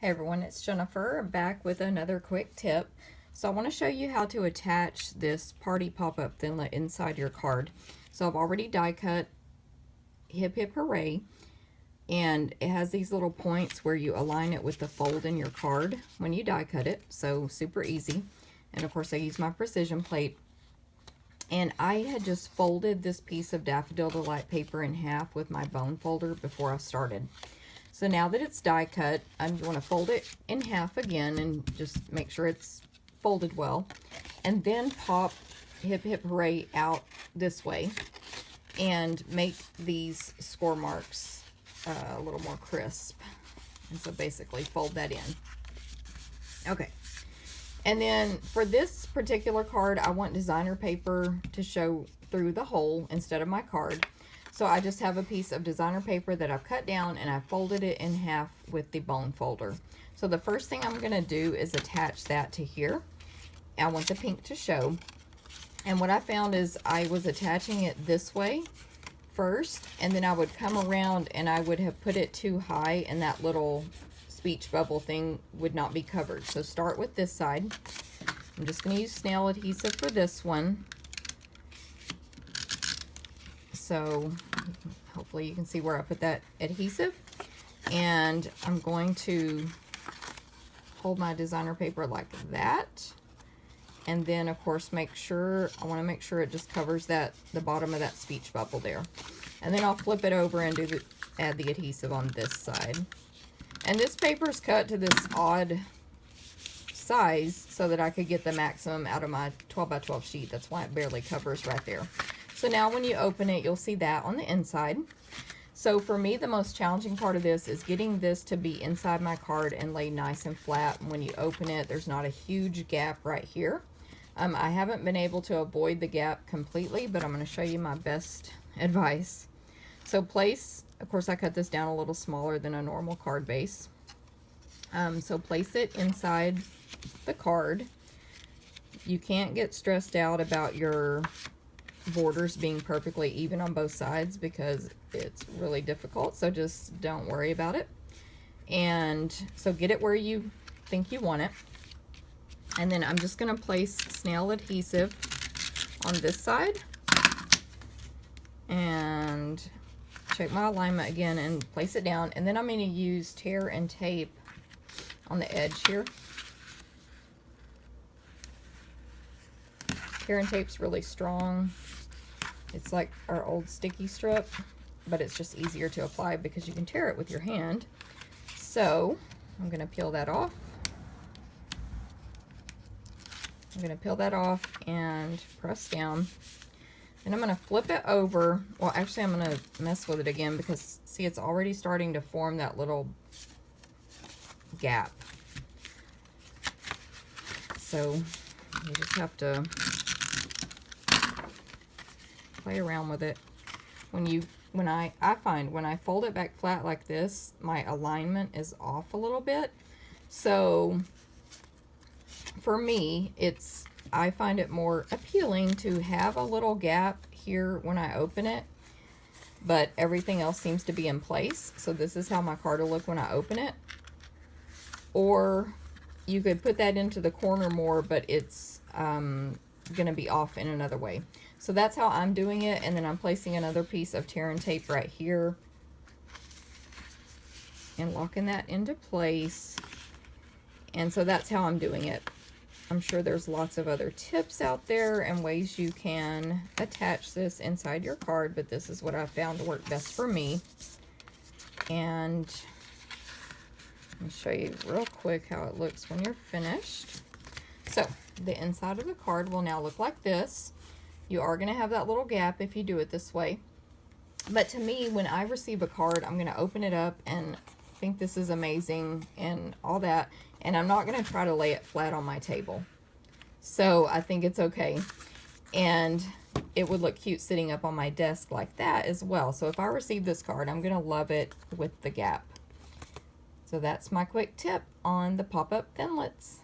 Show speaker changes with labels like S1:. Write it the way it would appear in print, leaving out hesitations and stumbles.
S1: Hey everyone, it's Jennifer back with another quick tip. So I want to show you how to attach this party pop-up Thinlit inside your card. So I've already die cut Hip Hip Hooray, and it has these little points where you align it with the fold in your card when you die cut it. So super easy. And of course I use my precision plate. And I had just folded this piece of Daffodil Delight paper in half with my bone folder before I started. So now that it's die cut, I'm going to fold it in half again and just make sure it's folded well. And then pop Hip Hip Hooray out this way and make these score marks a little more crisp. And so basically fold that in. Okay. And then for this particular card, I want designer paper to show through the hole instead of my card. So I just have a piece of designer paper that I've cut down and I folded it in half with the bone folder. So the first thing I'm going to do is attach that to here. I want the pink to show. And what I found is I was attaching it this way first, and then I would come around and I would have put it too high and that little speech bubble thing would not be covered. So start with this side. I'm just going to use Snail adhesive for this one. So hopefully you can see where I put that adhesive. And I'm going to hold my designer paper like that. And then of course I want to make sure it just covers the bottom of that speech bubble there. And then I'll flip it over and add the adhesive on this side. And this paper is cut to this odd size so that I could get the maximum out of my 12 by 12 sheet. That's why it barely covers right there. So now when you open it, you'll see that on the inside. So for me, the most challenging part of this is getting this to be inside my card and lay nice and flat. And when you open it, there's not a huge gap right here. I haven't been able to avoid the gap completely, but I'm going to show you my best advice. So of course I cut this down a little smaller than a normal card base. So place it inside the card. You can't get stressed out about your borders being perfectly even on both sides because it's really difficult, so just don't worry about it. And so get it where you think you want it, and then I'm just going to place Snail adhesive on this side and check my alignment again and place it down, and then I'm going to use tear and tape on the edge here. Tear and tape's really strong. It's like our old sticky strip, but it's just easier to apply because you can tear it with your hand. So I'm going to peel that off. I'm going to peel that off and press down. And I'm going to flip it over. Well, actually, I'm going to mess with it again because, see, it's already starting to form that little gap. So you just have to play around with it. I find when I fold it back flat like this, my alignment is off a little bit. So for me, I find it more appealing to have a little gap here when I open it, but everything else seems to be in place. So this is how my card will look when I open it. Or you could put that into the corner more, but it's going to be off in another way. So that's how I'm doing it, and then I'm placing another piece of tear and tape right here and locking that into place. And so that's how I'm doing it. I'm sure there's lots of other tips out there and ways you can attach this inside your card, but this is what I found to work best for me. And let me show you real quick how it looks when you're finished. So the inside of the card will now look like this. You are going to have that little gap if you do it this way. But to me, when I receive a card, I'm going to open it up and think this is amazing and all that. And I'm not going to try to lay it flat on my table. So I think it's okay. And it would look cute sitting up on my desk like that as well. So if I receive this card, I'm going to love it with the gap. So that's my quick tip on the pop-up Thinlits.